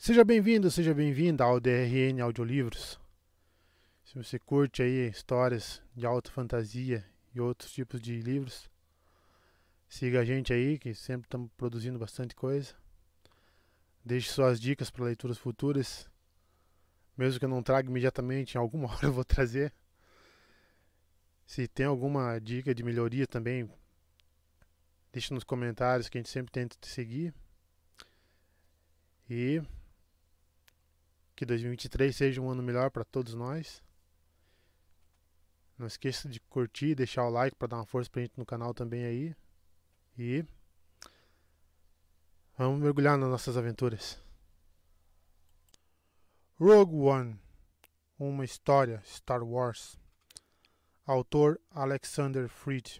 Seja bem-vindo, seja bem-vinda ao DRN Audiolivros. Se você curte aí histórias de alta fantasia e outros tipos de livros, siga a gente aí, que sempre estamos produzindo bastante coisa. Deixe suas dicas para leituras futuras, mesmo que eu não traga imediatamente, em alguma hora eu vou trazer. Se tem alguma dica de melhoria também, deixe nos comentários que a gente sempre tenta te seguir. E que 2023 seja um ano melhor para todos nós. Não esqueça de curtir e deixar o like para dar uma força pra gente no canal também aí. E vamos mergulhar nas nossas aventuras. Rogue One, uma história Star Wars. Autor Alexander Freed.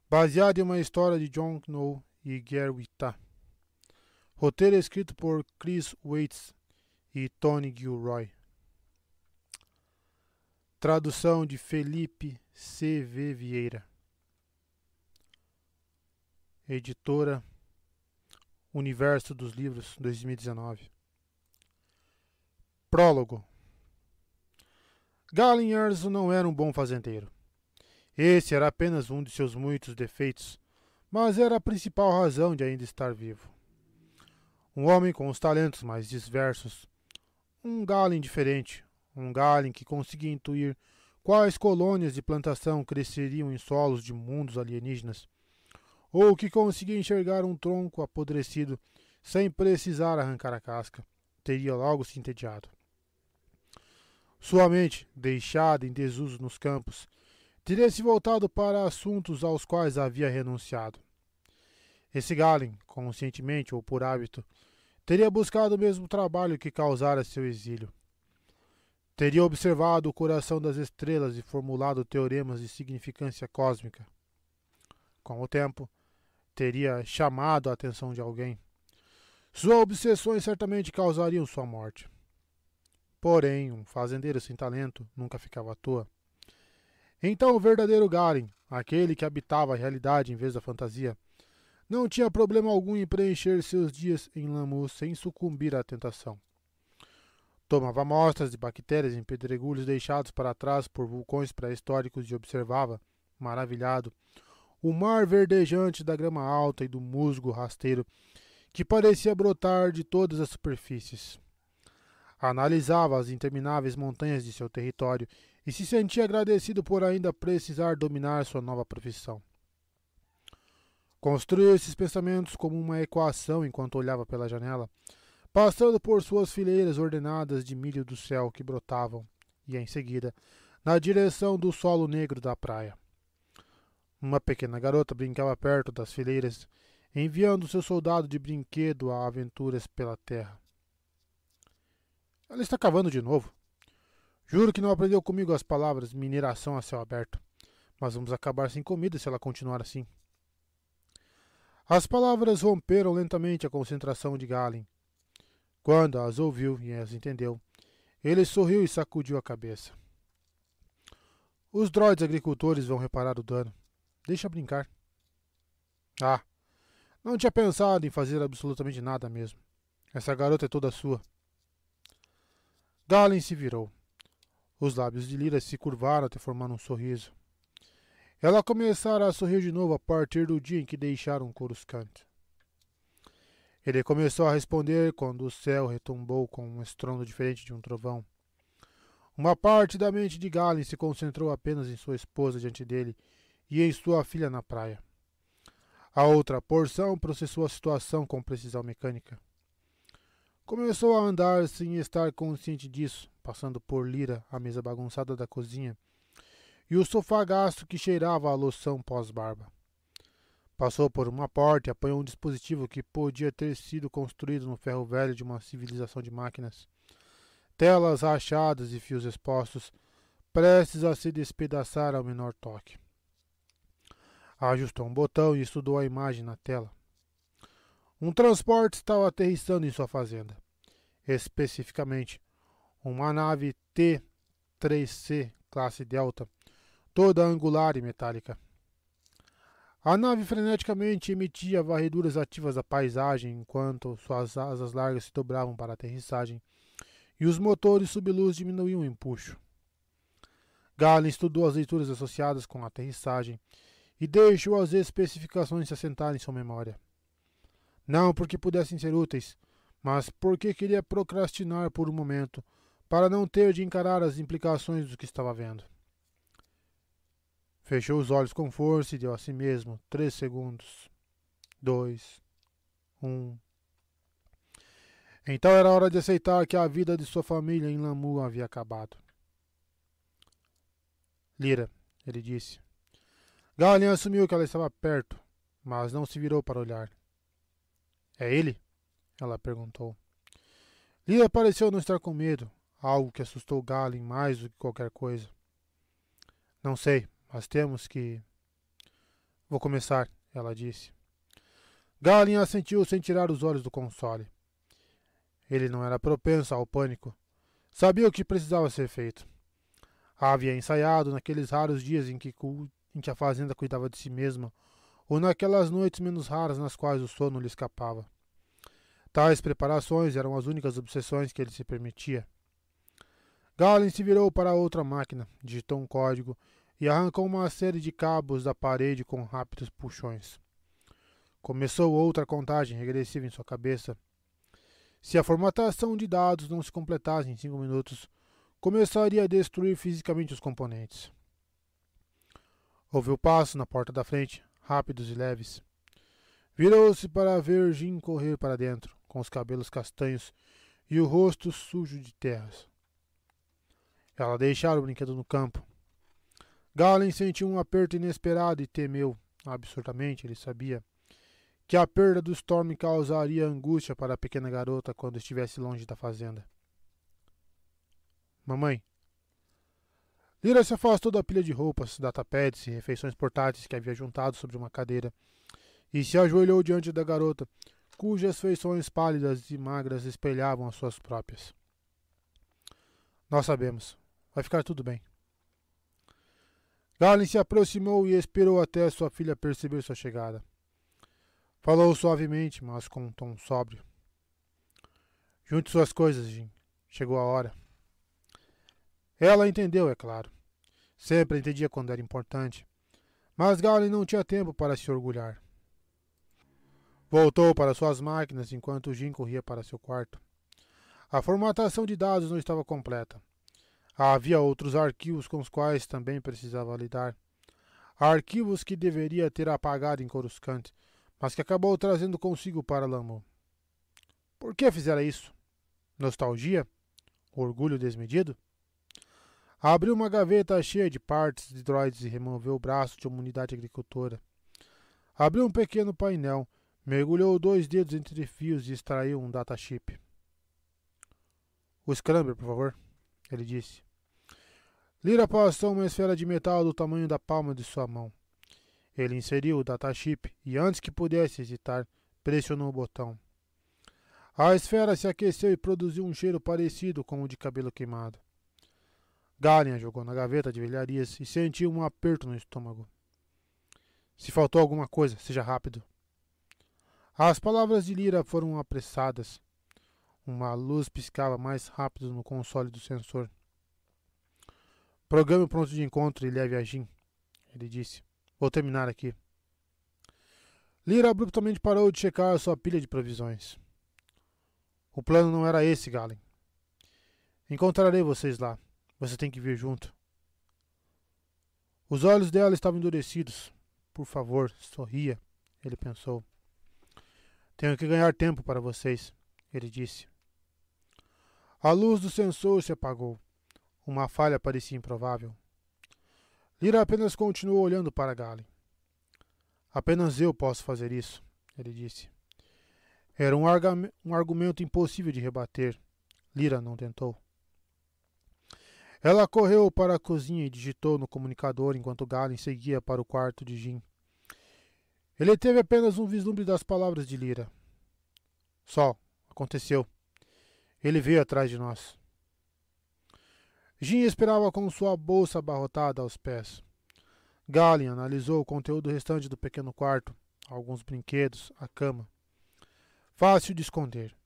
Baseado em uma história de Jon Snow e Gerwin Tá. Roteiro escrito por Chris Weitz e Tony Gilroy. Tradução de Felipe C.V. Vieira. Editora Universo dos Livros 2019. Prólogo. Galen Erso não era um bom fazendeiro. Esse era apenas um de seus muitos defeitos, mas era a principal razão de ainda estar vivo. Um homem com os talentos mais diversos. Um Galen diferente. Um Galen que conseguia intuir quais colônias de plantação cresceriam em solos de mundos alienígenas, ou que conseguia enxergar um tronco apodrecido sem precisar arrancar a casca, teria logo se entediado. Sua mente, deixada em desuso nos campos, teria se voltado para assuntos aos quais havia renunciado. Esse Galen, conscientemente ou por hábito, teria buscado o mesmo trabalho que causara seu exílio. Teria observado o coração das estrelas e formulado teoremas de significância cósmica. Com o tempo, teria chamado a atenção de alguém. Suas obsessões certamente causariam sua morte. Porém, um fazendeiro sem talento nunca ficava à toa. Então o verdadeiro Galen, aquele que habitava a realidade em vez da fantasia, não tinha problema algum em preencher seus dias em Lamu sem sucumbir à tentação. Tomava amostras de bactérias em pedregulhos deixados para trás por vulcões pré-históricos e observava, maravilhado, o mar verdejante da grama alta e do musgo rasteiro que parecia brotar de todas as superfícies. Analisava as intermináveis montanhas de seu território e se sentia agradecido por ainda precisar dominar sua nova profissão. Construiu esses pensamentos como uma equação enquanto olhava pela janela, passando por suas fileiras ordenadas de milho do céu que brotavam, e em seguida, na direção do solo negro da praia. Uma pequena garota brincava perto das fileiras, enviando seu soldado de brinquedo a aventuras pela terra. Ela está cavando de novo. Juro que não aprendeu comigo as palavras mineração a céu aberto, mas vamos acabar sem comida se ela continuar assim. As palavras romperam lentamente a concentração de Galen. Quando as ouviu e as entendeu, ele sorriu e sacudiu a cabeça. Os droides agricultores vão reparar o dano. Deixa brincar. Ah, não tinha pensado em fazer absolutamente nada mesmo. Essa garota é toda sua. Galen se virou. Os lábios de Lyra se curvaram até formar um sorriso. Ela começara a sorrir de novo a partir do dia em que deixaram Coruscant. Ele começou a responder quando o céu retumbou com um estrondo diferente de um trovão. Uma parte da mente de Galen se concentrou apenas em sua esposa diante dele e em sua filha na praia. A outra porção processou a situação com precisão mecânica. Começou a andar sem estar consciente disso, passando por Lyra, a mesa bagunçada da cozinha, e o sofá gasto que cheirava a loção pós-barba. Passou por uma porta e apanhou um dispositivo que podia ter sido construído no ferro velho de uma civilização de máquinas. Telas rachadas e fios expostos, prestes a se despedaçar ao menor toque. Ajustou um botão e estudou a imagem na tela. Um transporte estava aterrissando em sua fazenda. Especificamente, uma nave T-3C classe Delta, toda angular e metálica. A nave freneticamente emitia varreduras ativas da paisagem enquanto suas asas largas se dobravam para a aterrissagem e os motores sob-luz diminuíam o empuxo. Galen estudou as leituras associadas com a aterrissagem e deixou as especificações se assentarem em sua memória. Não porque pudessem ser úteis, mas porque queria procrastinar por um momento, para não ter de encarar as implicações do que estava vendo. Fechou os olhos com força e deu a si mesmo 3 segundos. 2, 1. Então era hora de aceitar que a vida de sua família em Lamu havia acabado. Lyra, ele disse. Galen assumiu que ela estava perto, mas não se virou para olhar. É ele? Ela perguntou. Lyra pareceu não estar com medo, algo que assustou Galen mais do que qualquer coisa. Não sei, mas temos que... Vou começar, ela disse. Galen assentiu sem tirar os olhos do console. Ele não era propenso ao pânico. Sabia o que precisava ser feito. Havia ensaiado naqueles raros dias em que a fazenda cuidava de si mesma, ou naquelas noites menos raras nas quais o sono lhe escapava. Tais preparações eram as únicas obsessões que ele se permitia. Galen se virou para a outra máquina, digitou um código e arrancou uma série de cabos da parede com rápidos puxões. Começou outra contagem regressiva em sua cabeça. Se a formatação de dados não se completasse em 5 minutos, começaria a destruir fisicamente os componentes. Ouviu passos na porta da frente, rápidos e leves. Virou-se para ver Jim correr para dentro, com os cabelos castanhos e o rosto sujo de terras. Ela deixara o brinquedo no campo. Galen sentiu um aperto inesperado e temeu, absurdamente, ele sabia, que a perda do Storm causaria angústia para a pequena garota quando estivesse longe da fazenda. Mamãe. Lyra se afastou da pilha de roupas, datapads e refeições portáteis que havia juntado sobre uma cadeira e se ajoelhou diante da garota, cujas feições pálidas e magras espelhavam as suas próprias. Nós sabemos. Vai ficar tudo bem. Galen se aproximou e esperou até sua filha perceber sua chegada. Falou suavemente, mas com um tom sóbrio. Junte suas coisas, Jim. Chegou a hora. Ela entendeu, é claro. Sempre entendia quando era importante. Mas Galen não tinha tempo para se orgulhar. Voltou para suas máquinas enquanto Jim corria para seu quarto. A formatação de dados não estava completa. Havia outros arquivos com os quais também precisava lidar. Arquivos que deveria ter apagado em Coruscant, mas que acabou trazendo consigo para Lamu. Por que fizera isso? Nostalgia? Orgulho desmedido? Abriu uma gaveta cheia de partes de droids e removeu o braço de uma unidade agricultora. Abriu um pequeno painel, mergulhou 2 dedos entre fios e extraiu um datachip. O Scrambler, por favor, ele disse. Lyra passou uma esfera de metal do tamanho da palma de sua mão. Ele inseriu o datachip e, antes que pudesse hesitar, pressionou o botão. A esfera se aqueceu e produziu um cheiro parecido com o de cabelo queimado. Galen a jogou na gaveta de velharias e sentiu um aperto no estômago. Se faltou alguma coisa, seja rápido. As palavras de Lyra foram apressadas. Uma luz piscava mais rápido no console do sensor. Programe o pronto de encontro e leve a Jim, ele disse. Vou terminar aqui. Lyra abruptamente parou de checar sua pilha de provisões. O plano não era esse, Galen. Encontrarei vocês lá. Você tem que vir junto. Os olhos dela estavam endurecidos. Por favor, sorria, ele pensou. Tenho que ganhar tempo para vocês, ele disse. A luz do sensor se apagou. Uma falha parecia improvável. Lyra apenas continuou olhando para Galen. Apenas eu posso fazer isso, ele disse. Era um argumento impossível de rebater. Lyra não tentou. Ela correu para a cozinha e digitou no comunicador enquanto Galen seguia para o quarto de Jim. Ele teve apenas um vislumbre das palavras de Lyra. Só, aconteceu. Ele veio atrás de nós. Jim esperava com sua bolsa abarrotada aos pés. Galen analisou o conteúdo restante do pequeno quarto, alguns brinquedos, a cama. Fácil de esconder,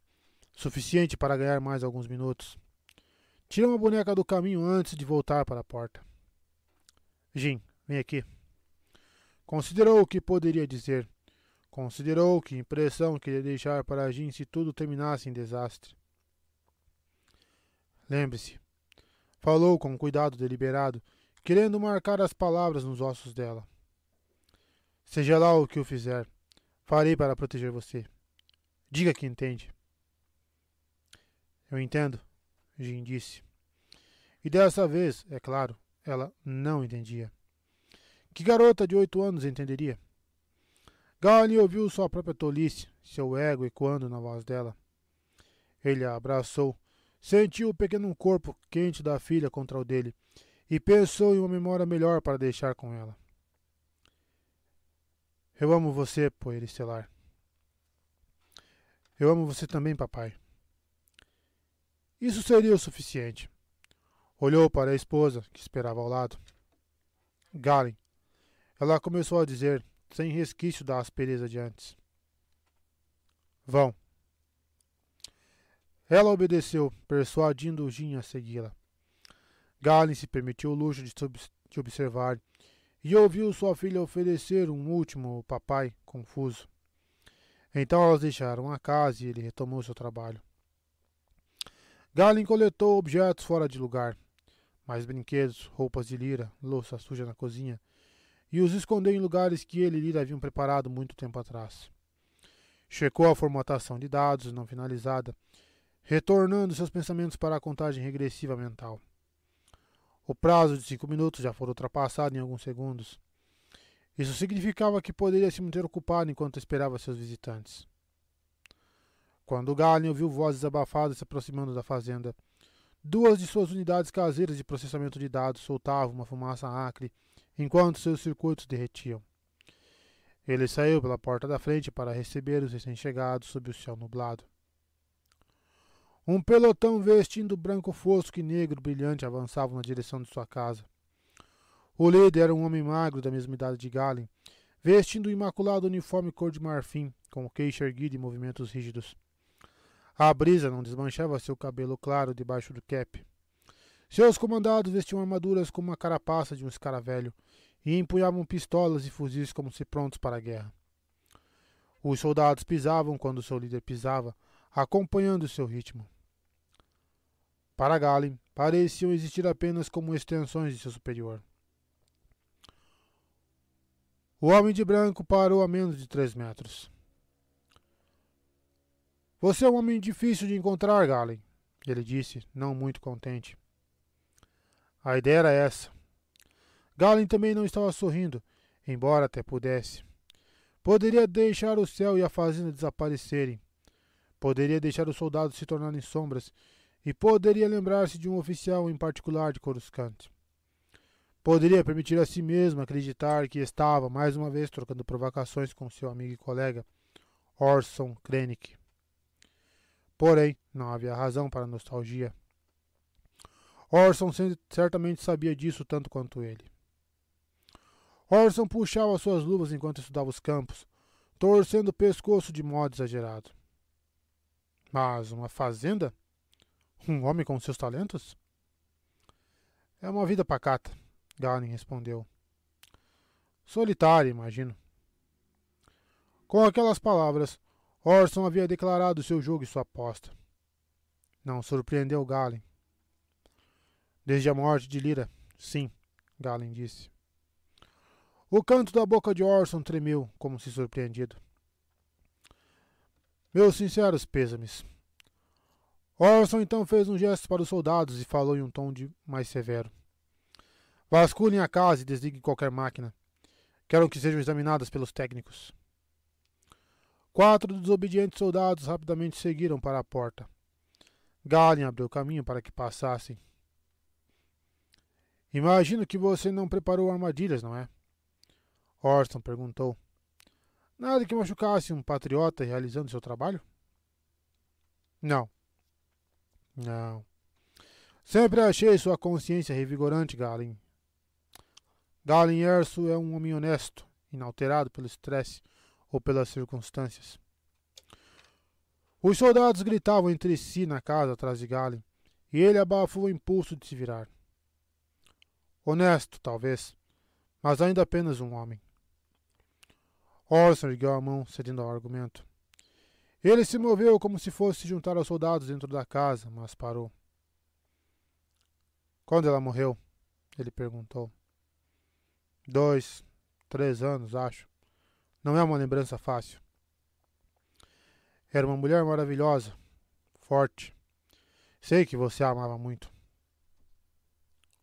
suficiente para ganhar mais alguns minutos. Tira uma boneca do caminho antes de voltar para a porta. Jim, vem aqui. Considerou o que poderia dizer. Considerou que impressão queria deixar para Jim se tudo terminasse em desastre. Lembre-se, falou com cuidado deliberado, querendo marcar as palavras nos ossos dela. Seja lá o que eu fizer, farei para proteger você. Diga que entende. Eu entendo, Jim disse. E dessa vez, é claro, ela não entendia. Que garota de 8 anos entenderia? Galen ouviu sua própria tolice, seu ego ecoando na voz dela. Ele a abraçou, sentiu o pequeno corpo quente da filha contra o dele e pensou em uma memória melhor para deixar com ela. Eu amo você, poeira estelar. Eu amo você também, papai. Isso seria o suficiente. Olhou para a esposa, que esperava ao lado. Galen, ela começou a dizer, sem resquício da aspereza de antes. Vão. Ela obedeceu, persuadindo Jim a segui-la. Galen se permitiu o luxo de observar e ouviu sua filha oferecer um último papai, confuso. Então elas deixaram a casa e ele retomou seu trabalho. Galen coletou objetos fora de lugar, mais brinquedos, roupas de Lyra, louça suja na cozinha, e os escondeu em lugares que ele e Lyra haviam preparado muito tempo atrás. Checou a formatação de dados não finalizada, retornando seus pensamentos para a contagem regressiva mental. O prazo de 5 minutos já foi ultrapassado em alguns segundos. Isso significava que poderia se manter ocupado enquanto esperava seus visitantes. Quando Galen ouviu vozes abafadas se aproximando da fazenda, 2 de suas unidades caseiras de processamento de dados soltavam uma fumaça acre enquanto seus circuitos derretiam. Ele saiu pela porta da frente para receber os recém-chegados sob o céu nublado. Um pelotão vestindo branco fosco e negro brilhante avançava na direção de sua casa. O líder era um homem magro da mesma idade de Galen, vestindo um imaculado uniforme cor de marfim, com o queixo erguido e movimentos rígidos. A brisa não desmanchava seu cabelo claro debaixo do cap. Seus comandados vestiam armaduras com uma carapaça de um escaravelho e empunhavam pistolas e fuzis como se prontos para a guerra. Os soldados pisavam quando seu líder pisava, acompanhando seu ritmo. Para Galen, pareciam existir apenas como extensões de seu superior. O homem de branco parou a menos de 3 metros. Você é um homem difícil de encontrar, Galen, ele disse, não muito contente. A ideia era essa. Galen também não estava sorrindo, embora até pudesse. Poderia deixar o céu e a fazenda desaparecerem. Poderia deixar os soldados se tornarem sombras e poderia lembrar-se de um oficial em particular de Coruscant. Poderia permitir a si mesmo acreditar que estava, mais uma vez, trocando provocações com seu amigo e colega, Orson Krennic. Porém, não havia razão para nostalgia. Orson certamente sabia disso tanto quanto ele. Orson puxava suas luvas enquanto estudava os campos, torcendo o pescoço de modo exagerado. Mas uma fazenda? Um homem com seus talentos? É uma vida pacata, Galen respondeu. Solitária, imagino. Com aquelas palavras, Orson havia declarado seu jogo e sua aposta. Não surpreendeu Galen. Desde a morte de Lyra, sim, Galen disse. O canto da boca de Orson tremeu, como se surpreendido. Meus sinceros pêsames. Orson então fez um gesto para os soldados e falou em um tom mais severo. Vasculhem a casa e desliguem qualquer máquina. Quero que sejam examinadas pelos técnicos. 4 desobedientes soldados rapidamente seguiram para a porta. Galen abriu caminho para que passassem. Imagino que você não preparou armadilhas, não é? Orson perguntou. Nada que machucasse um patriota realizando seu trabalho? Não. Não. Sempre achei sua consciência revigorante, Galen. Galen Erso é um homem honesto, inalterado pelo estresse ou pelas circunstâncias. Os soldados gritavam entre si na casa atrás de Galen, e ele abafou o impulso de se virar. Honesto, talvez, mas ainda apenas um homem. Orson ergueu a mão, cedendo ao argumento. Ele se moveu como se fosse se juntar aos soldados dentro da casa, mas parou. Quando ela morreu? Ele perguntou. 2, 3 anos, acho. Não é uma lembrança fácil. Era uma mulher maravilhosa, forte. Sei que você a amava muito.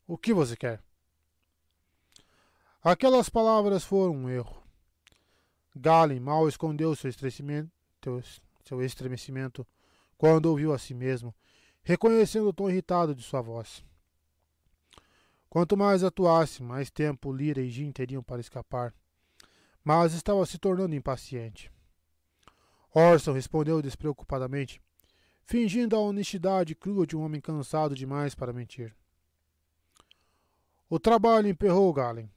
O que você quer? Aquelas palavras foram um erro. Galen mal escondeu seu estremecimento quando ouviu a si mesmo, reconhecendo o tom irritado de sua voz. Quanto mais atuasse, mais tempo Lyra e Jin teriam para escapar, mas estava se tornando impaciente. Orson respondeu despreocupadamente, fingindo a honestidade crua de um homem cansado demais para mentir. O trabalho emperrou, Galen.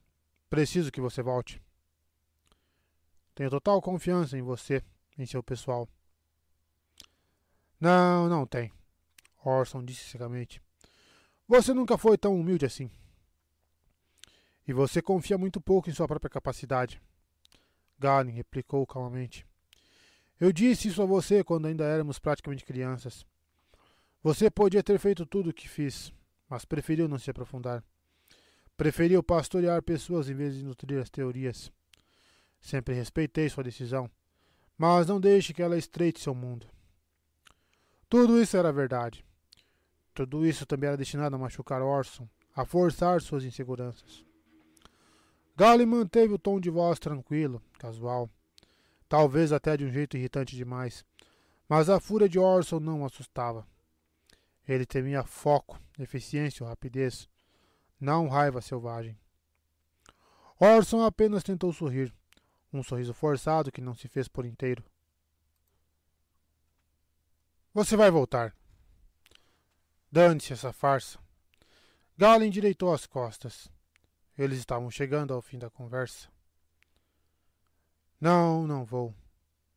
Preciso que você volte. Tenho total confiança em você, em seu pessoal. Não tem, Orson disse secamente. Você nunca foi tão humilde assim. E você confia muito pouco em sua própria capacidade. Galen replicou calmamente. Eu disse isso a você quando ainda éramos praticamente crianças. Você podia ter feito tudo o que fiz, mas preferiu não se aprofundar. Preferiu pastorear pessoas em vez de nutrir as teorias. Sempre respeitei sua decisão, mas não deixe que ela estreite seu mundo. Tudo isso era verdade. Tudo isso também era destinado a machucar Orson, a forçar suas inseguranças. Galen manteve o tom de voz tranquilo, casual, talvez até de um jeito irritante demais, mas a fúria de Orson não o assustava. Ele temia foco, eficiência ou rapidez, não raiva selvagem. Orson apenas tentou sorrir, um sorriso forçado que não se fez por inteiro. Você vai voltar. Dane-se essa farsa. Galen endireitou as costas. Eles estavam chegando ao fim da conversa. Não vou.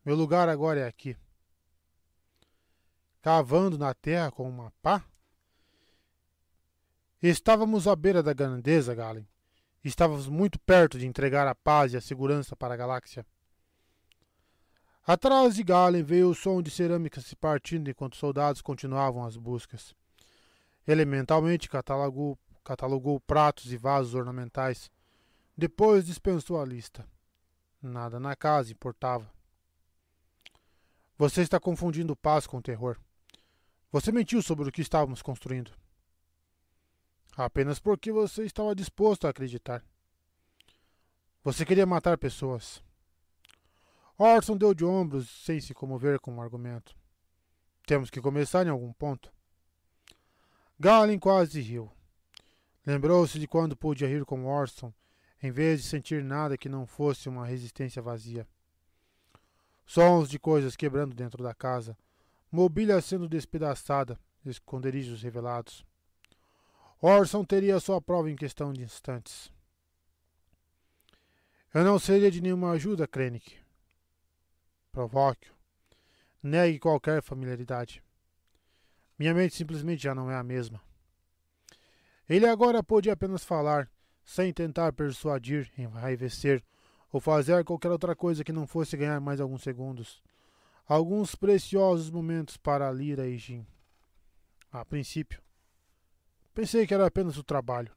Meu lugar agora é aqui. Cavando na terra com uma pá? Estávamos à beira da grandeza, Galen. Estávamos muito perto de entregar a paz e a segurança para a galáxia. Atrás de Galen veio o som de cerâmica se partindo enquanto os soldados continuavam as buscas. Ele mentalmente catalogou pratos e vasos ornamentais. Depois dispensou a lista. Nada na casa importava. Você está confundindo paz com terror. Você mentiu sobre o que estávamos construindo. Apenas porque você estava disposto a acreditar. Você queria matar pessoas. Orson deu de ombros sem se comover com o argumento. Temos que começar em algum ponto. Galen quase riu. Lembrou-se de quando podia rir com Orson, em vez de sentir nada que não fosse uma resistência vazia. Sons de coisas quebrando dentro da casa, mobília sendo despedaçada, esconderijos revelados. Orson teria sua prova em questão de instantes. Eu não seria de nenhuma ajuda, Krennic. Provoque-o. Negue qualquer familiaridade. Minha mente simplesmente já não é a mesma. Ele agora podia apenas falar, sem tentar persuadir, enraivecer ou fazer qualquer outra coisa que não fosse ganhar mais alguns segundos. Alguns preciosos momentos para Lyra e Jin. A princípio, pensei que era apenas o trabalho.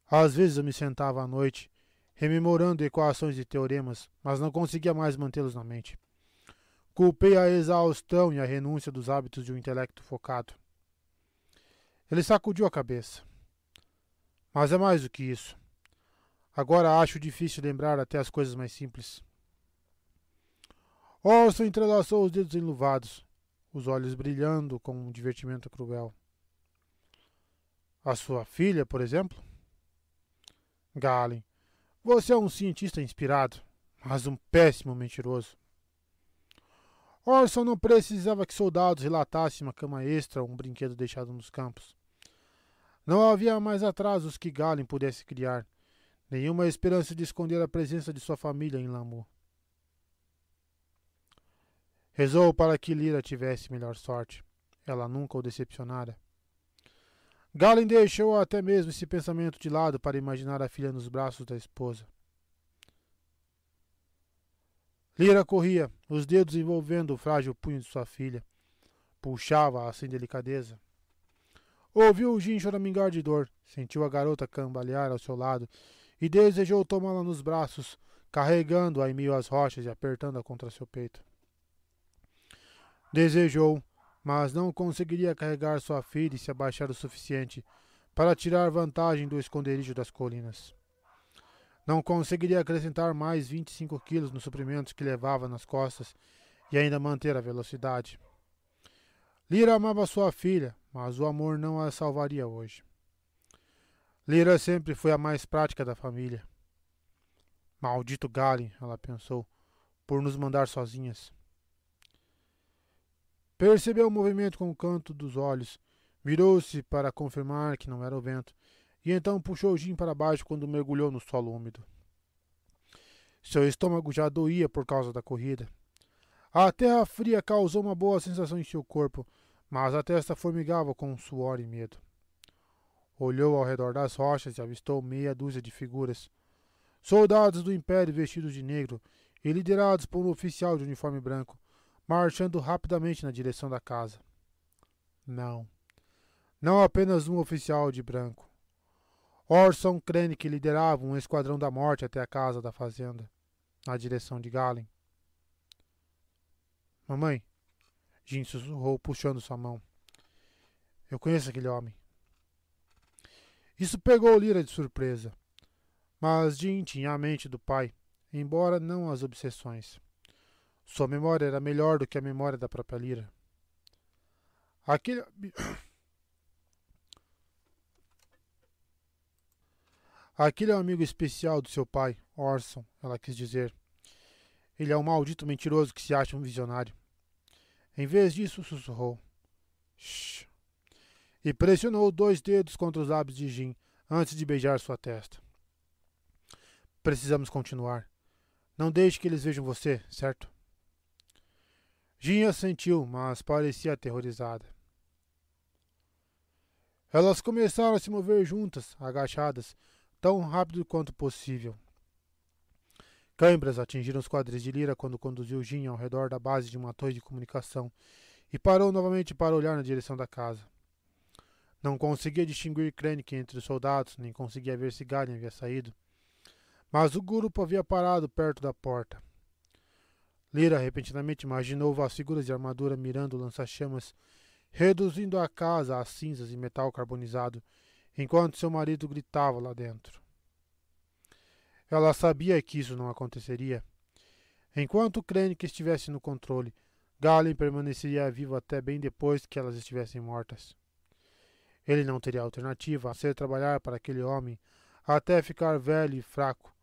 Às vezes eu me sentava à noite, rememorando equações e teoremas, mas não conseguia mais mantê-los na mente. Culpei a exaustão e a renúncia dos hábitos de um intelecto focado. Ele sacudiu a cabeça. Mas é mais do que isso. Agora acho difícil lembrar até as coisas mais simples. Orson entrelaçou os dedos enluvados, os olhos brilhando com um divertimento cruel. A sua filha, por exemplo? Galen, você é um cientista inspirado, mas um péssimo mentiroso. Orson não precisava que soldados relatassem uma cama extra ou um brinquedo deixado nos campos. Não havia mais atrasos que Galen pudesse criar, nenhuma esperança de esconder a presença de sua família em Lamu. Rezou para que Lyra tivesse melhor sorte. Ela nunca o decepcionara. Galen deixou até mesmo esse pensamento de lado para imaginar a filha nos braços da esposa. Lyra corria, os dedos envolvendo o frágil punho de sua filha. Puxava-a sem delicadeza. Ouviu Jin choramingar de dor, sentiu a garota cambalear ao seu lado e desejou tomá-la nos braços, carregando-a em meio às rochas e apertando-a contra seu peito. Desejou, mas não conseguiria carregar sua filha e se abaixar o suficiente para tirar vantagem do esconderijo das colinas. Não conseguiria acrescentar mais 25 quilos nos suprimentos que levava nas costas e ainda manter a velocidade. Lyra amava sua filha, mas o amor não a salvaria hoje. Lyra sempre foi a mais prática da família. Maldito Galen, ela pensou, por nos mandar sozinhas. Percebeu o movimento com o canto dos olhos, virou-se para confirmar que não era o vento, e então puxou Jin para baixo quando mergulhou no solo úmido. Seu estômago já doía por causa da corrida. A terra fria causou uma boa sensação em seu corpo, mas a testa formigava com suor e medo. Olhou ao redor das rochas e avistou meia dúzia de figuras. Soldados do Império vestidos de negro e liderados por um oficial de uniforme branco, marchando rapidamente na direção da casa. Não apenas um oficial de branco. Orson Krennic liderava um esquadrão da morte até a casa da fazenda, na direção de Galen. Mamãe, Jin sussurrou, puxando sua mão. Eu conheço aquele homem. Isso pegou Lyra de surpresa. Mas Jin tinha a mente do pai, embora não as obsessões. Sua memória era melhor do que a memória da própria Lyra. Aquele é um amigo especial do seu pai, Orson, ela quis dizer. Ele é um maldito mentiroso que se acha um visionário. Em vez disso, sussurrou. Shhh. E pressionou 2 dedos contra os lábios de Jin antes de beijar sua testa. Precisamos continuar. Não deixe que eles vejam você, certo? Jin assentiu, mas parecia aterrorizada. Elas começaram a se mover juntas, agachadas, tão rápido quanto possível. Câimbras atingiram os quadris de Lyra quando conduziu Jin ao redor da base de uma torre de comunicação e parou novamente para olhar na direção da casa. Não conseguia distinguir Krennic entre os soldados, nem conseguia ver se Galen havia saído. Mas o grupo havia parado perto da porta. Lyra repentinamente imaginou as figuras de armadura mirando o lança-chamas, reduzindo a casa a cinzas e metal carbonizado, enquanto seu marido gritava lá dentro. Ela sabia que isso não aconteceria. Enquanto Krennic estivesse no controle, Galen permaneceria vivo até bem depois que elas estivessem mortas. Ele não teria alternativa a ser trabalhar para aquele homem até ficar velho e fraco,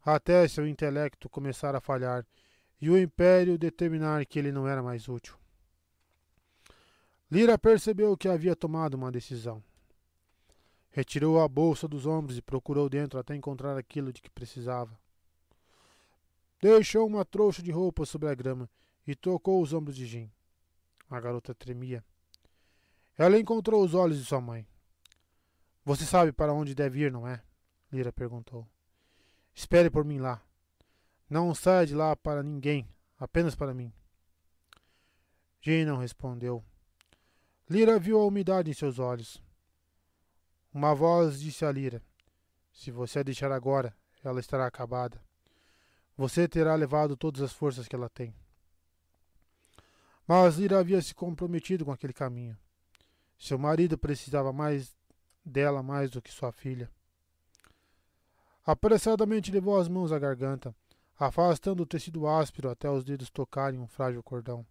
até seu intelecto começar a falhar e o Império determinar que ele não era mais útil. Lyra percebeu que havia tomado uma decisão. Retirou a bolsa dos ombros e procurou dentro até encontrar aquilo de que precisava. Deixou uma trouxa de roupa sobre a grama e tocou os ombros de Jin. A garota tremia. Ela encontrou os olhos de sua mãe. Você sabe para onde deve ir, não é? Lyra perguntou. Espere por mim lá. Não saia de lá para ninguém, apenas para mim. Jin não respondeu. Lyra viu a umidade em seus olhos. Uma voz disse a Lyra: se você a deixar agora, ela estará acabada. Você terá levado todas as forças que ela tem. Mas Lyra havia se comprometido com aquele caminho. Seu marido precisava dela mais do que sua filha. Apressadamente levou as mãos à garganta, afastando o tecido áspero até os dedos tocarem um frágil cordão.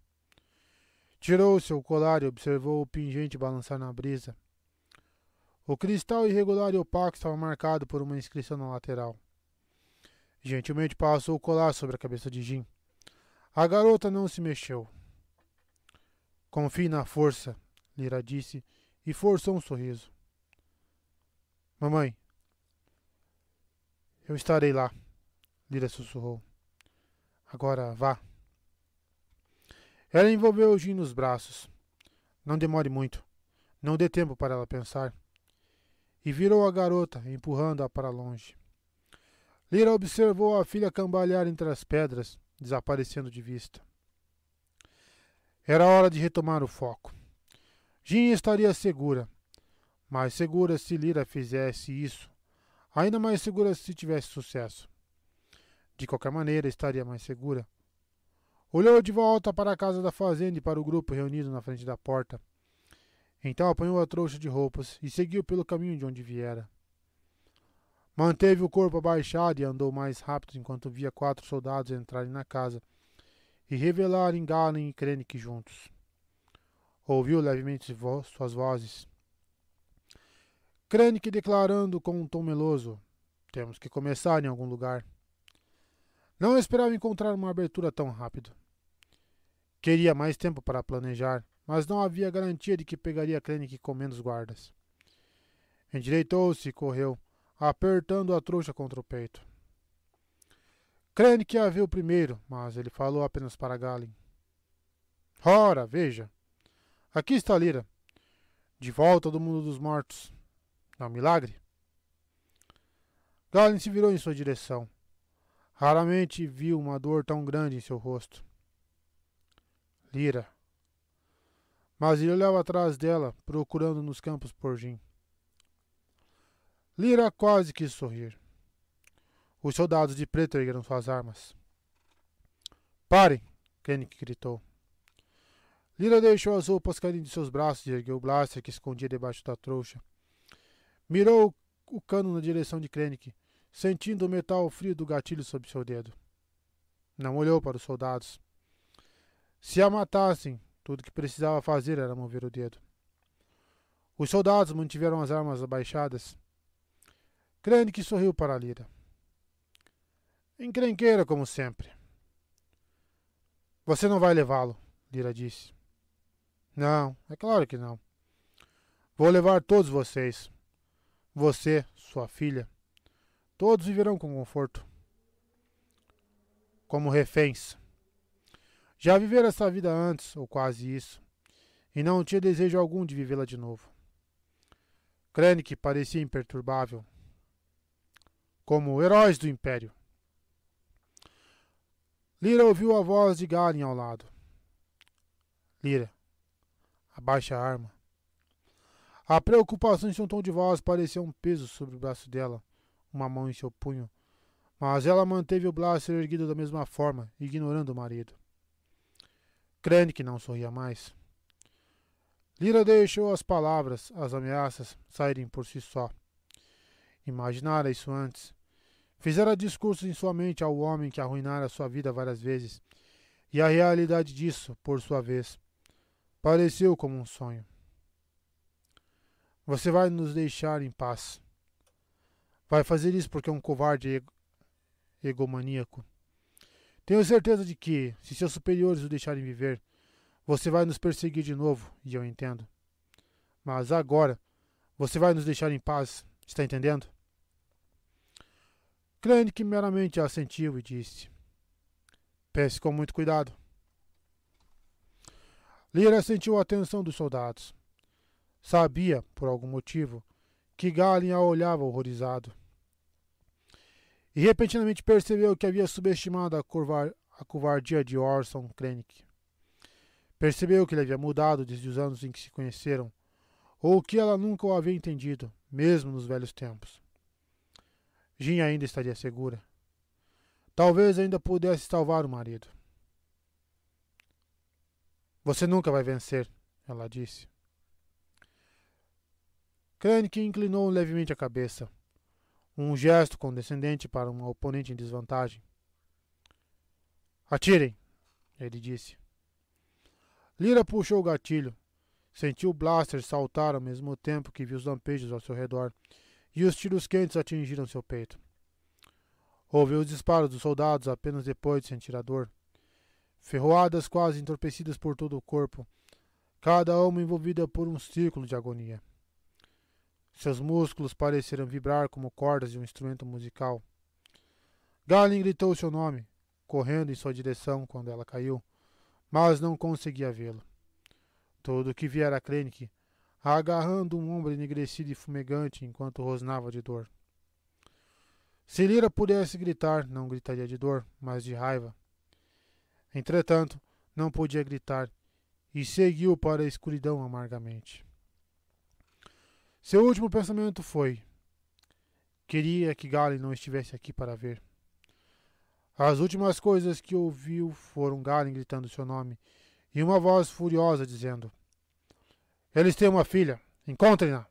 Tirou seu colar e observou o pingente balançar na brisa. O cristal irregular e opaco estava marcado por uma inscrição na lateral. Gentilmente passou o colar sobre a cabeça de Jin. A garota não se mexeu. Confie na força, Lyra disse e forçou um sorriso. Mamãe, Eu estarei lá, Lyra sussurrou. Agora vá. Ela envolveu Jin nos braços. Não demore muito. Não dê tempo para ela pensar. E virou a garota, empurrando-a para longe. Lyra observou a filha cambalear entre as pedras, desaparecendo de vista. Era hora de retomar o foco. Jin estaria segura. Mais segura se Lyra fizesse isso. Ainda mais segura se tivesse sucesso. De qualquer maneira, estaria mais segura. Olhou de volta para a casa da fazenda e para o grupo reunido na frente da porta. Então apanhou a trouxa de roupas e seguiu pelo caminho de onde viera. Manteve o corpo abaixado e andou mais rápido enquanto via 4 soldados entrarem na casa e revelarem Galen e Krennic juntos. Ouviu levemente suas vozes. Krennic declarando com um tom meloso: temos que começar em algum lugar. Não esperava encontrar uma abertura tão rápido. Queria mais tempo para planejar, mas não havia garantia de que pegaria Krennic com menos guardas. Endireitou-se e correu, apertando a trouxa contra o peito. Krennic a viu primeiro, mas ele falou apenas para Galen. Ora, veja. Aqui está Lyra, de volta do mundo dos mortos. É um milagre? Galen se virou em sua direção. Raramente viu uma dor tão grande em seu rosto. Lyra. Mas ele olhava atrás dela, procurando nos campos por Jin. Lyra quase quis sorrir. Os soldados de preto ergueram suas armas. Parem! Krennic gritou. Lyra deixou as roupas caírem de seus braços e ergueu o blaster que escondia debaixo da trouxa. Mirou o cano na direção de Krennic, sentindo o metal frio do gatilho sob seu dedo. Não olhou para os soldados. Se a matassem, tudo que precisava fazer era mover o dedo. Os soldados mantiveram as armas abaixadas. Krennic sorriu para Lyra. Encrenqueira como sempre. Você não vai levá-lo, Lyra disse. Não, é claro que não. Vou levar todos vocês. Você, sua filha. Todos viverão com conforto. Como reféns. Já viveram essa vida antes, ou quase isso, e não tinha desejo algum de vivê-la de novo. Krennic parecia imperturbável. Como heróis do Império. Lyra ouviu a voz de Galen ao lado. Lyra, abaixa a arma. A preocupação em seu tom de voz parecia um peso sobre o braço dela, uma mão em seu punho, mas ela manteve o blaster erguido da mesma forma, ignorando o marido. Krennic não sorria mais. Lyra deixou as palavras, as ameaças, saírem por si só. Imaginara isso antes. Fizera discursos em sua mente ao homem que arruinara sua vida várias vezes, e a realidade disso, por sua vez, pareceu como um sonho. Você vai nos deixar em paz. Vai fazer isso porque é um covarde egomaníaco. Tenho certeza de que, se seus superiores o deixarem viver, você vai nos perseguir de novo, e eu entendo. Mas agora, você vai nos deixar em paz, está entendendo? Krennic meramente assentiu e disse: pense com muito cuidado. Lyra sentiu a atenção dos soldados. Sabia, por algum motivo, que Galen a olhava horrorizado. E repentinamente percebeu que havia subestimado a covardia de Orson Krennic. Percebeu que ele havia mudado desde os anos em que se conheceram, ou que ela nunca o havia entendido, mesmo nos velhos tempos. Jin ainda estaria segura. Talvez ainda pudesse salvar o marido. Você nunca vai vencer, ela disse. Krennic inclinou levemente a cabeça, um gesto condescendente para uma oponente em desvantagem. Atirem, ele disse. Lyra puxou o gatilho. Sentiu o blaster saltar ao mesmo tempo que viu os lampejos ao seu redor, e os tiros quentes atingiram seu peito. Ouviu os disparos dos soldados apenas depois de sentir a dor. Ferroadas quase entorpecidas por todo o corpo, cada uma envolvida por um círculo de agonia. Seus músculos pareceram vibrar como cordas de um instrumento musical. Galen gritou seu nome, correndo em sua direção quando ela caiu, mas não conseguia vê-lo. Tudo o que via era Krennic, agarrando um ombro enegrecido e fumegante enquanto rosnava de dor. Se Lyra pudesse gritar, não gritaria de dor, mas de raiva. Entretanto, não podia gritar e seguiu para a escuridão amargamente. Seu último pensamento foi: queria que Galen não estivesse aqui para ver. As últimas coisas que ouviu foram Galen gritando seu nome e uma voz furiosa dizendo: eles têm uma filha, encontrem-na!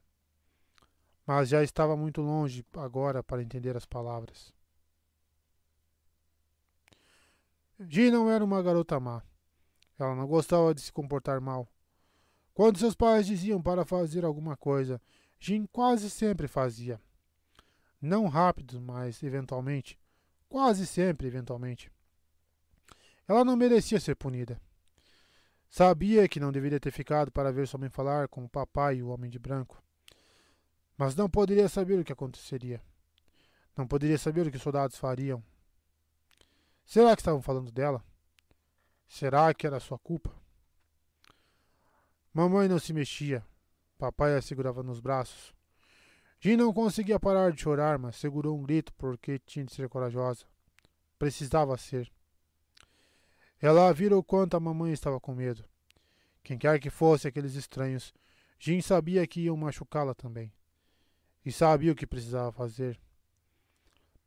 Mas já estava muito longe agora para entender as palavras. Jin não era uma garota má. Ela não gostava de se comportar mal. Quando seus pais diziam para fazer alguma coisa, Jin quase sempre fazia. Não rápido, mas eventualmente. Quase sempre, eventualmente. Ela não merecia ser punida. Sabia que não deveria ter ficado para ver sua mãe falar com o papai e o homem de branco. Mas não poderia saber o que aconteceria. Não poderia saber o que os soldados fariam. Será que estavam falando dela? Será que era sua culpa? Mamãe não se mexia. Papai a segurava nos braços. Jean não conseguia parar de chorar, mas segurou um grito porque tinha de ser corajosa. Precisava ser. Ela vira o quanto a mamãe estava com medo. Quem quer que fosse aqueles estranhos, Jean sabia que iam machucá-la também. E sabia o que precisava fazer.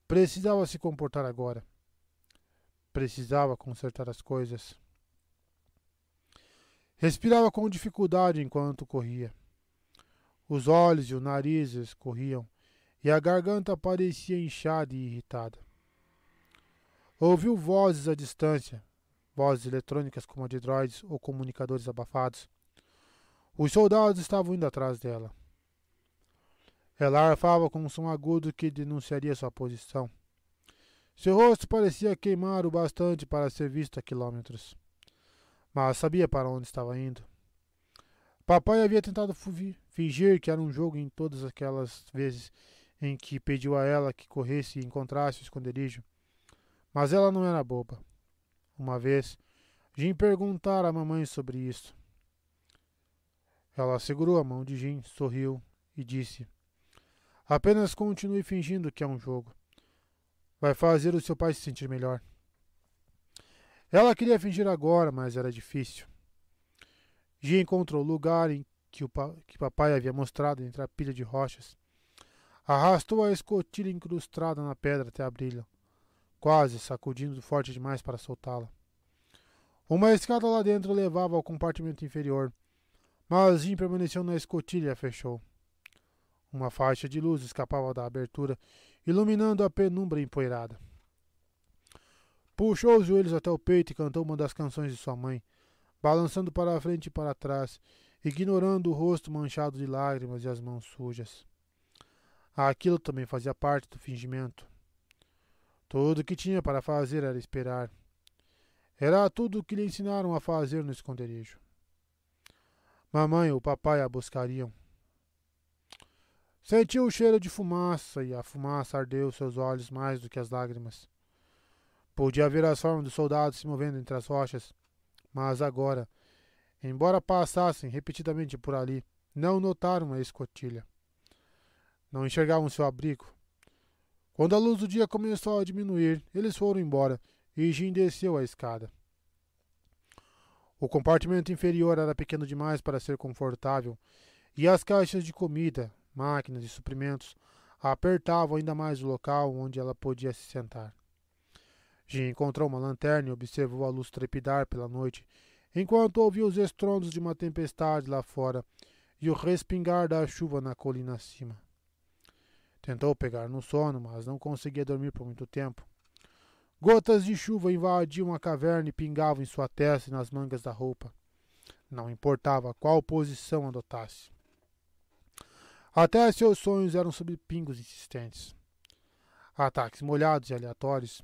Precisava se comportar agora. Precisava consertar as coisas. Respirava com dificuldade enquanto corria. Os olhos e o nariz escorriam e a garganta parecia inchada e irritada. Ouviu vozes à distância, vozes eletrônicas como a de droids ou comunicadores abafados. Os soldados estavam indo atrás dela. Ela arfava com um som agudo que denunciaria sua posição. Seu rosto parecia queimar o bastante para ser visto a quilômetros. Mas sabia para onde estava indo. Papai havia tentado fingir que era um jogo em todas aquelas vezes em que pediu a ela que corresse e encontrasse o esconderijo. Mas ela não era boba. Uma vez, Jim perguntara à mamãe sobre isso. Ela segurou a mão de Jim, sorriu e disse: apenas continue fingindo que é um jogo. Vai fazer o seu pai se sentir melhor. Ela queria fingir agora, mas era difícil. Jim encontrou o lugar em que papai havia mostrado entre a pilha de rochas. Arrastou a escotilha incrustada na pedra até abri-la, quase sacudindo forte demais para soltá-la. Uma escada lá dentro levava ao compartimento inferior, mas Jim permaneceu na escotilha e a fechou. Uma faixa de luz escapava da abertura, iluminando a penumbra empoeirada. Puxou os joelhos até o peito e cantou uma das canções de sua mãe, balançando para a frente e para trás, ignorando o rosto manchado de lágrimas e as mãos sujas. Aquilo também fazia parte do fingimento. Tudo o que tinha para fazer era esperar. Era tudo o que lhe ensinaram a fazer no esconderijo. Mamãe ou papai a buscariam. Sentiu o cheiro de fumaça e a fumaça ardeu seus olhos mais do que as lágrimas. Podia ver as formas dos soldados se movendo entre as rochas, mas agora, embora passassem repetidamente por ali, não notaram a escotilha. Não enxergavam seu abrigo. Quando a luz do dia começou a diminuir, eles foram embora e Jim desceu a escada. O compartimento inferior era pequeno demais para ser confortável e as caixas de comida, máquinas e suprimentos apertavam ainda mais o local onde ela podia se sentar. Jim encontrou uma lanterna e observou a luz trepidar pela noite, enquanto ouviu os estrondos de uma tempestade lá fora e o respingar da chuva na colina acima. Tentou pegar no sono, mas não conseguia dormir por muito tempo. Gotas de chuva invadiam a caverna e pingavam em sua testa e nas mangas da roupa. Não importava qual posição adotasse. Até seus sonhos eram sobre pingos insistentes. Ataques molhados e aleatórios.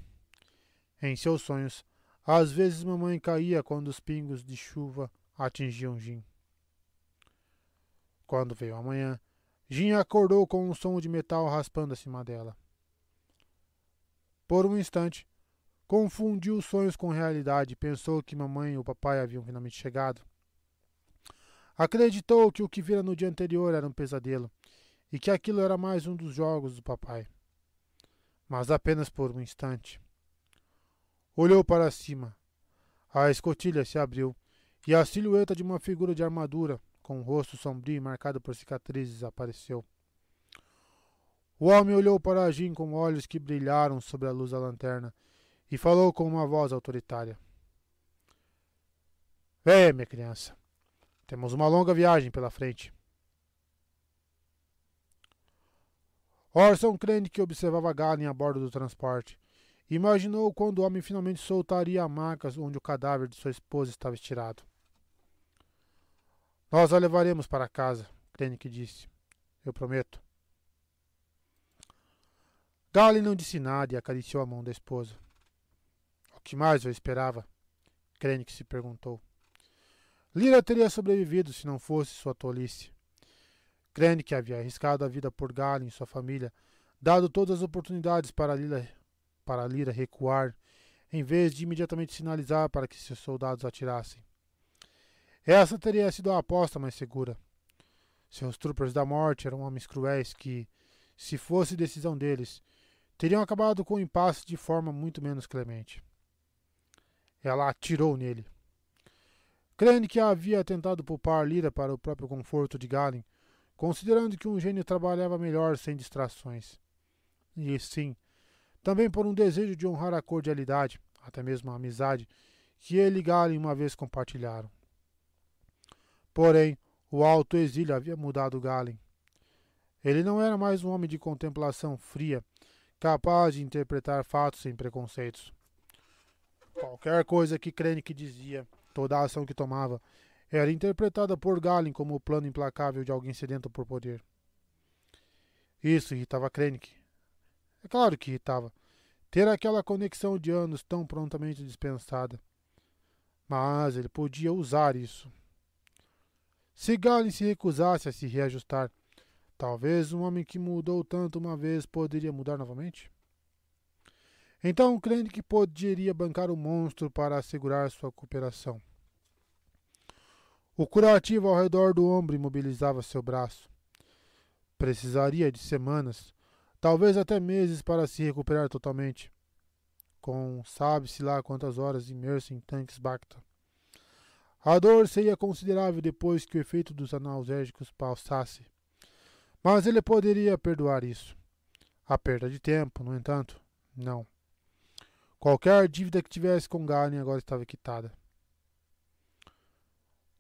Em seus sonhos, às vezes mamãe caía quando os pingos de chuva atingiam Jim. Quando veio a manhã, Jim acordou com um som de metal raspando acima dela. Por um instante, confundiu os sonhos com realidade e pensou que mamãe e o papai haviam finalmente chegado. Acreditou que o que vira no dia anterior era um pesadelo e que aquilo era mais um dos jogos do papai. Mas apenas por um instante. Olhou para cima. A escotilha se abriu e a silhueta de uma figura de armadura, com o rosto sombrio e marcado por cicatrizes, apareceu. O homem olhou para Jim com olhos que brilharam sob a luz da lanterna e falou com uma voz autoritária. Venha, minha criança. Temos uma longa viagem pela frente. Orson Krennic observava Galen a bordo do transporte. Imaginou quando o homem finalmente soltaria a maca onde o cadáver de sua esposa estava estirado. Nós a levaremos para casa, Krennic disse. Eu prometo. Galen não disse nada e acariciou a mão da esposa. O que mais eu esperava? Krennic se perguntou. Lyra teria sobrevivido se não fosse sua tolice. Krennic havia arriscado a vida por Galen e sua família, dado todas as oportunidades para Lyra recuar, em vez de imediatamente sinalizar para que seus soldados atirassem. Essa teria sido a aposta mais segura. Seus troopers da morte eram homens cruéis que, se fosse decisão deles, teriam acabado com o impasse de forma muito menos clemente. Ela atirou nele. Krennic havia tentado poupar Lyra para o próprio conforto de Galen, considerando que um gênio trabalhava melhor sem distrações. E sim, também por um desejo de honrar a cordialidade, até mesmo a amizade, que ele e Galen uma vez compartilharam. Porém, o alto exílio havia mudado Galen. Ele não era mais um homem de contemplação fria, capaz de interpretar fatos sem preconceitos. Qualquer coisa que Krennic dizia, toda a ação que tomava, era interpretada por Galen como o plano implacável de alguém sedento por poder. Isso irritava Krennic. É claro que irritava. Ter aquela conexão de anos tão prontamente dispensada. Mas ele podia usar isso. Se Galen se recusasse a se reajustar, talvez um homem que mudou tanto uma vez poderia mudar novamente? Então Krennic poderia bancar o monstro para assegurar sua cooperação. O curativo ao redor do ombro imobilizava seu braço. Precisaria de semanas, talvez até meses para se recuperar totalmente, com sabe-se lá quantas horas imerso em tanques Bacta. A dor seria considerável depois que o efeito dos analgésicos passasse, mas ele poderia perdoar isso. A perda de tempo, no entanto, não. Qualquer dívida que tivesse com Galen agora estava quitada.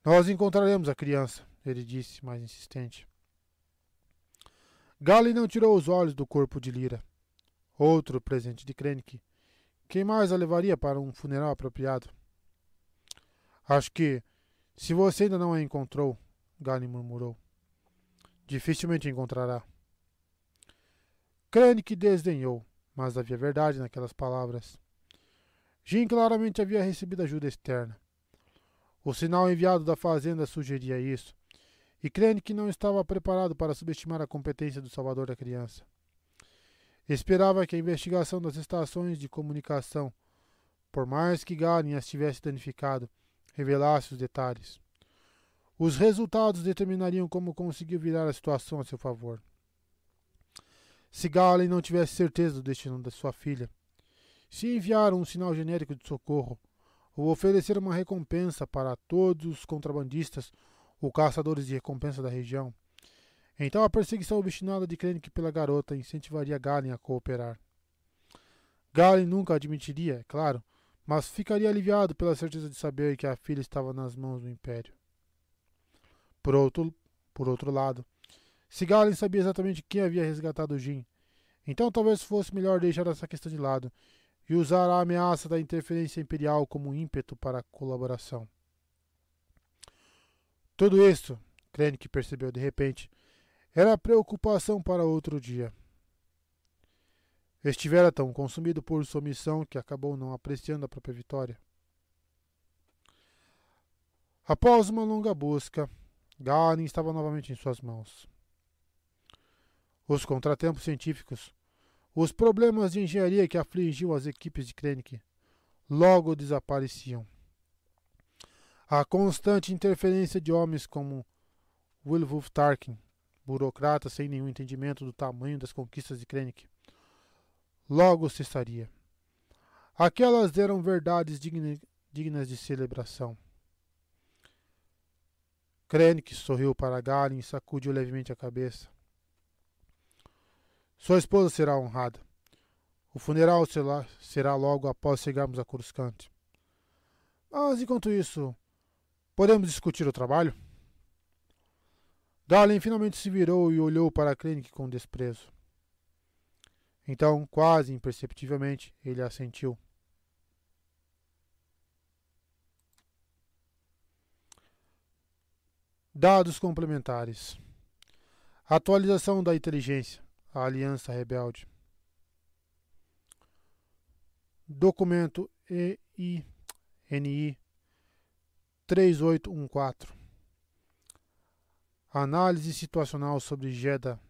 Nós encontraremos a criança, ele disse, mais insistente. Galen não tirou os olhos do corpo de Lyra. Outro presente de Krennic. Quem mais a levaria para um funeral apropriado? Acho que, se você ainda não a encontrou, Galen murmurou, dificilmente encontrará. Krennic desdenhou, mas havia verdade naquelas palavras. Jim claramente havia recebido ajuda externa. O sinal enviado da fazenda sugeria isso, e Krennic não estava preparado para subestimar a competência do salvador da criança. Esperava que a investigação das estações de comunicação, por mais que Galen as tivesse danificado, revelasse os detalhes. Os resultados determinariam como conseguiu virar a situação a seu favor. Se Galen não tivesse certeza do destino da sua filha, se enviar um sinal genérico de socorro, ou oferecer uma recompensa para todos os contrabandistas ou caçadores de recompensa da região, então a perseguição obstinada de Krennic pela garota incentivaria Galen a cooperar. Galen nunca admitiria, é claro, mas ficaria aliviado pela certeza de saber que a filha estava nas mãos do Império. Por outro lado, se Galen sabia exatamente quem havia resgatado Jim, então talvez fosse melhor deixar essa questão de lado e usar a ameaça da interferência imperial como ímpeto para a colaboração. Tudo isso, Krennic percebeu de repente, era preocupação para outro dia. Estivera tão consumido por sua missão que acabou não apreciando a própria vitória. Após uma longa busca, Galen estava novamente em suas mãos. Os contratempos científicos, os problemas de engenharia que afligiam as equipes de Krennic logo desapareciam. A constante interferência de homens como Wilwulf Tarkin, burocrata sem nenhum entendimento do tamanho das conquistas de Krennic, logo cessaria. Aquelas eram verdades dignas de celebração. Krennic sorriu para Galen e sacudiu levemente a cabeça. Sua esposa será honrada. O funeral será logo após chegarmos a Coruscant. Mas, enquanto isso, podemos discutir o trabalho? Galen finalmente se virou e olhou para Krennic com desprezo. Então, quase imperceptivelmente, ele assentiu. Dados complementares. Atualização da inteligência. A Aliança Rebelde. Documento EINI 3814. Análise situacional sobre Jedha.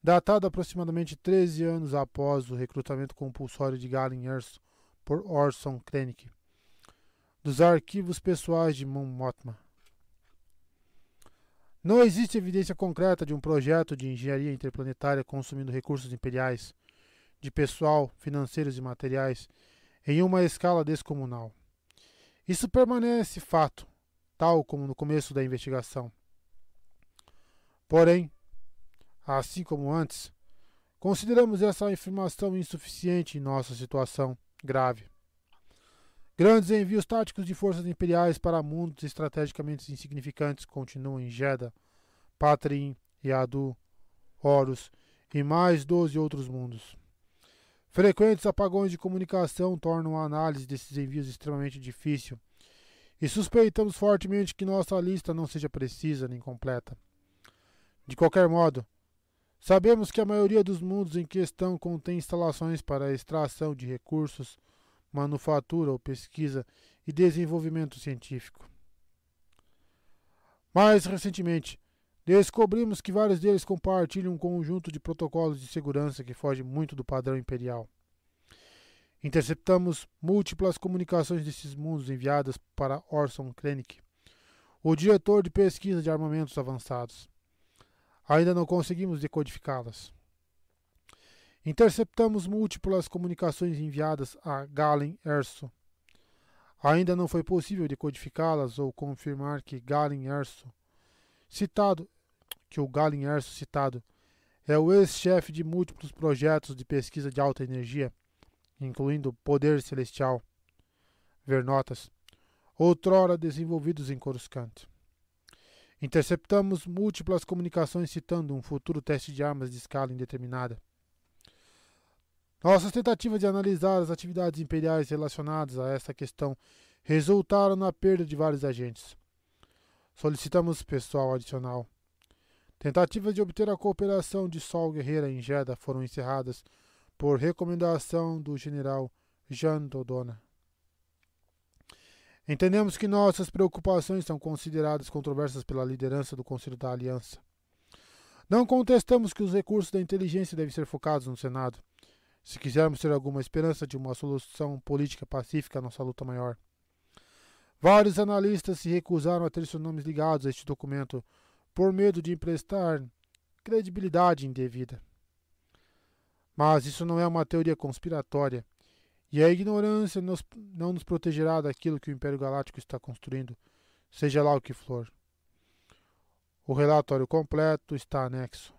Datado aproximadamente 13 anos após o recrutamento compulsório de Galen Erso por Orson Krennic. Dos arquivos pessoais de Mon Mothma. Não existe evidência concreta de um projeto de engenharia interplanetária consumindo recursos imperiais, de pessoal, financeiros e materiais, em uma escala descomunal. Isso permanece fato, tal como no começo da investigação. Porém, assim como antes, consideramos essa afirmação insuficiente em nossa situação grave. Grandes envios táticos de forças imperiais para mundos estrategicamente insignificantes continuam em Jedha, Patrin, Yadu, Horus e mais 12 outros mundos. Frequentes apagões de comunicação tornam a análise desses envios extremamente difícil e suspeitamos fortemente que nossa lista não seja precisa nem completa. De qualquer modo, sabemos que a maioria dos mundos em questão contém instalações para a extração de recursos, manufatura ou pesquisa e desenvolvimento científico. Mais recentemente, descobrimos que vários deles compartilham um conjunto de protocolos de segurança que foge muito do padrão imperial. Interceptamos múltiplas comunicações desses mundos enviadas para Orson Krennic, o diretor de pesquisa de armamentos avançados. Ainda não conseguimos decodificá-las. Interceptamos múltiplas comunicações enviadas a Galen Erso. Ainda não foi possível decodificá-las ou confirmar que o Galen Erso citado é o ex-chefe de múltiplos projetos de pesquisa de alta energia, incluindo Poder Celestial, ver notas, outrora desenvolvidos em Coruscant. Interceptamos múltiplas comunicações citando um futuro teste de armas de escala indeterminada. Nossas tentativas de analisar as atividades imperiais relacionadas a essa questão resultaram na perda de vários agentes. Solicitamos pessoal adicional. Tentativas de obter a cooperação de Sol Guerreira em Jedha foram encerradas por recomendação do general Jean Dodona. Entendemos que nossas preocupações são consideradas controversas pela liderança do Conselho da Aliança. Não contestamos que os recursos da inteligência devem ser focados no Senado, se quisermos ter alguma esperança de uma solução política pacífica à nossa luta maior. Vários analistas se recusaram a ter seus nomes ligados a este documento por medo de emprestar credibilidade indevida. Mas isso não é uma teoria conspiratória, e a ignorância não nos protegerá daquilo que o Império Galáctico está construindo, seja lá o que for. O relatório completo está anexo.